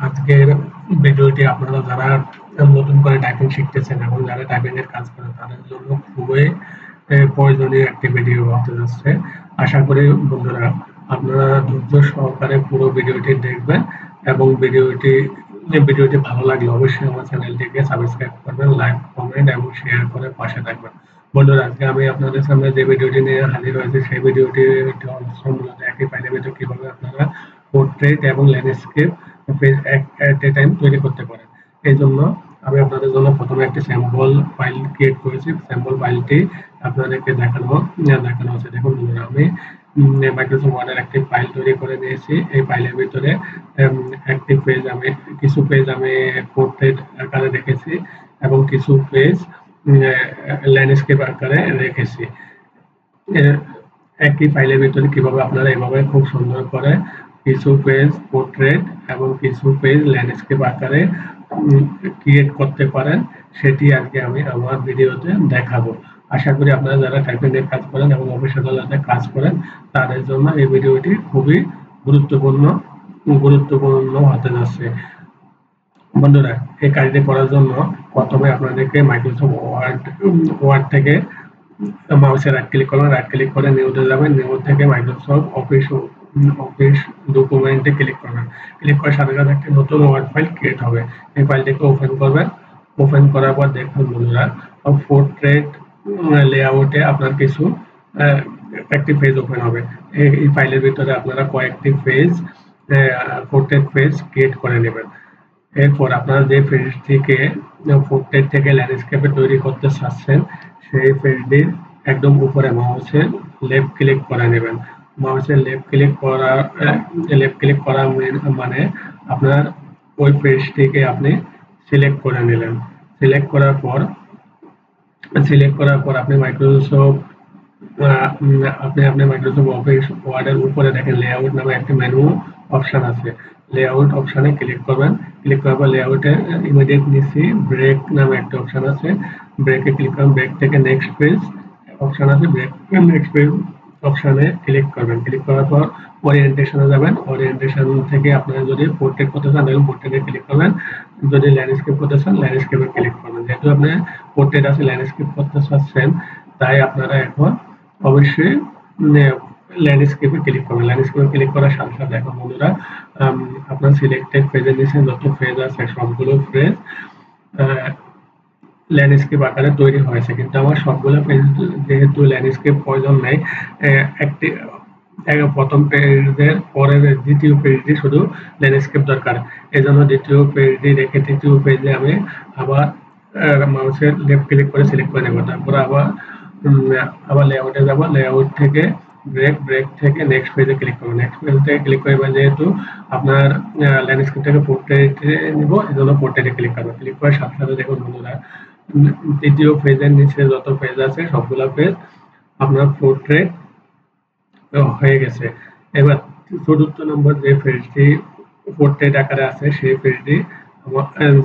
আজকের ভিডিওটি আপনারা যারা নতুন করে টাইপিং শিখতেছেন এবং যারা টাইপিং এর কাজ করেন তাদের জন্য খুবই প্রয়োজনীয় একটি ভিডিও হতে যাচ্ছে। আশা করি বন্ধুরা আপনারা ধৈর্য সহকারে পুরো ভিডিওটি দেখবেন এবং ভিডিওটি ভালো লাগলে অবশ্যই আমার চ্যানেলটিকে সাবস্ক্রাইব করবেন, লাইক, কমেন্ট এবং শেয়ার করে পাশে থাকবেন। বন্ধুরা আজকে আমি আপনাদের সামনে যে ভিডিওটি নিয়ে হাজির হয়েছি সেই ভিডিওটি মূলত একই ফাইলের ভিতরে কিভাবে আপনারা পোর্ট্রেট এবং ল্যান্ডস্কেপ এট এ টাইম তৈরি করতে পারেন। এই জন্য আমি আপনাদের জন্য প্রথমে একটি স্যাম্পল ফাইল ক্রিয়েট করেছি। স্যাম্পল ফাইলটি আপনাদেরকে দেখানো হচ্ছে। দেখুন বন্ধুরা, আমি মাইক্রোসফট ওয়ার্ডের একটি ফাইল তৈরি করে নিয়েছি। এই ফাইলের ভিতরে কিছু পেজ আমি পোর্ট্রেট আকারে রেখেছি এবং কিছু পেজ ল্যান্ডস্কেপ আকারে রেখেছি। একই ফাইলের ভিতরে কিভাবে আপনারা এভাবে খুব সুন্দর করে কিছু পেজ পোর্ট্রেট এবং কিছু পেজ ল্যান্ডস্কেপ আকারে ক্রিয়েট করতে পারেন সেটি আজকে আমি আমার ভিডিওতে দেখাবো। আশা করি আপনারা যারা টাইপিং এর কাজ করেন এবং অফিস আদালতে কাজ করেন তাদের জন্য এই ভিডিওটি খুবই গুরুত্বপূর্ণ হতে যাচ্ছে। বন্ধুরা, এই কাজটি করার জন্য প্রথমে আপনাদেরকে মাইক্রোসফট ওয়ার্ড থেকে মাউসে রাইট ক্লিক করবেন, রাইট ক্লিক করে নিউতে যাবেন, নিউ থেকে মাইক্রোসফট অফিস ডকুমেন্টে ক্লিক করবেন। ক্লিক করার সাথে সাথে একটি নতুন ওয়ার্ড ফাইল ক্রিয়েট হবে। এই ফাইলটিকে ওপেন করবেন। ওপেন করার পর দেখুন বন্ধুরা, পোর্ট্রেট লেআউটে আপনার কিছু একটি পেজ ওপেন হবে। এই ফাইলের ভিতরে আপনারা কয়েকটি পেজ পোর্ট্রেট পেজ ক্রিয়েট করে নেবেন। এরপর আপনারা যে পোর্ট্রেট থেকে ল্যান্ডস্কেপে তৈরি করতে চাচ্ছেন সেই পেজটির একদম উপরে মাউসের লেফট ক্লিক করে নেবেন। মাউসের লেফট ক্লিক করা মানে আপনার ওই পেজটিকে আপনি সিলেক্ট করে নিলেন। সিলেক্ট করার পর আপনি মাইক্রোসফট অফিস ওয়ার্ডের উপরে দেখেন লেআউট নামে একটি মেনু অপশন আছে। লেআউট অপশনে ক্লিক করবেন। ক্লিক করার পর লেআউটে ইমিডিয়েট নিচে ব্রেক নামে একটা অপশন আছে। ব্রেকে ক্লিক করবেন। ব্রেক থেকে নেক্সট পেজ অপশন আছে। ব্রেক নেক্সট পেজ অপশনে ক্লিক করবেন। ক্লিক করার পর ওরিয়েন্টেশনে যাবেন। ওরিয়েন্টেশন থেকে আপনারা যদি পোর্ট্রেট করতে চান তাহলে পোর্ট্রেটে ক্লিক করবেন। যদি ল্যান্ডস্কেপ করতে চান ল্যান্ডস্কেপে ক্লিক করবেন। যেহেতু আপনি পোর্ট্রেট আছে ল্যান্ডস্কেপ করতে চাচ্ছেন তাই আপনারা এখন অবশ্যই ল্যান্ডস্কেপে ক্লিক করবেন। ল্যান্ডস্কেপে ক্লিক করার সাথে সাথে এখন বন্ধুরা আপনার সিলেক্টেড পেজের নিচে যত পেজ আছে সবগুলো পেজ ল্যান্ডস্কেপ আকারে তৈরি হয়েছে, কিন্তু আমার সবগুলো পেজ যেহেতু ল্যান্ডস্কেপ প্রয়োজন নেই, একটি প্রথম পেজের পরের দ্বিতীয় পেজটি শুধু ল্যান্ডস্কেপ দরকার। এই জন্য দ্বিতীয় পেজটি রেখে তৃতীয় পেজে আমি আবার মাউসের লেফট ক্লিক করে সিলেক্ট করে নেব। তারপর আবার লেআউটে যাব। লেআউট থেকে ব্রেক থেকে নেক্সট পেজে ক্লিক করব। নেক্সট পেজ থেকে ক্লিক করব যেহেতু আপনার ল্যান্ডস্কেপ থেকে পোর্ট্রেটে নিব এই জন্য পোর্ট্রেটে ক্লিক করব। ক্লিক করার সাথে সাথে দেখুন বন্ধুরা তৃতীয় পেজের নিচে যত পেজ আছে সবগুলো পেজ আপনার পোর্ট্রেট হয়ে গেছে। এবার চতুর্থ নম্বর যে পেজটি পোর্ট্রেট আকারে আছে সেই পেজটি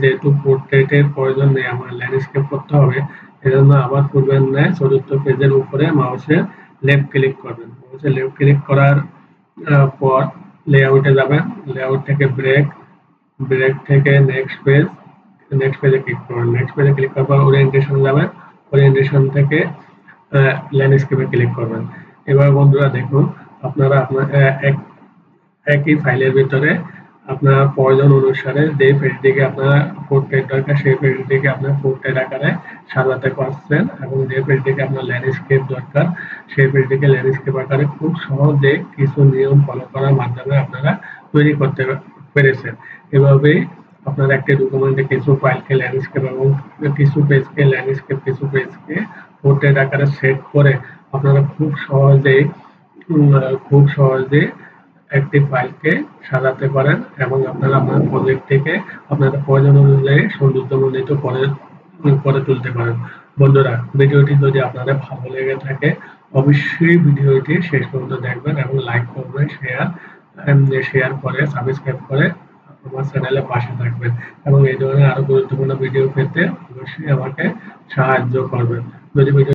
যেহেতু পোর্ট্রেটের প্রয়োজন নেই, আমার ল্যান্ডস্কেপ করতে হবে, এজন্য আবার পূর্বের ন্যায় চতুর্থ পেজের উপরে মাউসে লেফট ক্লিক করবেন। মাউসে লেফট ক্লিক করার পর লেআউটে যাবেন। লেআউট থেকে ব্রেক থেকে নেক্সট পেজে ক্লিক করবেন। নেক্সট পেজে ক্লিক করার পর ওরিয়েন্টেশন যাবেন। ওরিয়েন্টেশন থেকে ল্যান্ডস্কেপে ক্লিক করবেন। এবার বন্ধুরা দেখুন আপনারা আপনার একই ফাইলের ভিতরে আপনার প্রয়োজন অনুসারে যে পেজটিকে আপনার পোর্ট্রেট দরকার সেই পেজটিকে আপনার পোর্ট্রেট আকারে সাজাতে পারছেন এবং যে পেজটিকে আপনার ল্যান্ডস্কেপ দরকার সেই পেজটিকে ল্যান্ডস্কেপ আকারে খুব সহজে কিছু নিয়ম ফলো করার মাধ্যমে আপনারা তৈরি করতে পেরেছেন। এভাবেই আপনারা একটি ডকুমেন্টে কিছু ফাইলকে ল্যান্ডস্কেপ এবং কিছু পেজকে ল্যান্ডস্কেপ কিছু পেজকে পোর্ট্রেট আকারে সেট করে আপনারা খুব সহজে একটি ফাইলকে সাজাতে পারেন এবং আপনারা আপনার প্রজেক্টটিকে আপনাদের প্রয়োজন অনুযায়ী সৌন্দর্যমণ্ডিত করে তুলতে পারেন। বন্ধুরা, ভিডিওটি যদি আপনাদের ভালো লেগে থাকে অবশ্যই ভিডিওটি শেষ পর্যন্ত দেখবেন এবং লাইক করবেন, শেয়ার করে সাবস্ক্রাইব করে আমার চ্যানেলের পাশে থাকবেন এবং এই ধরনের আরো গুরুত্বপূর্ণ ভিডিও পেতে অবশ্যই আমাকে সাহায্য করবেন। যদি ভিডিও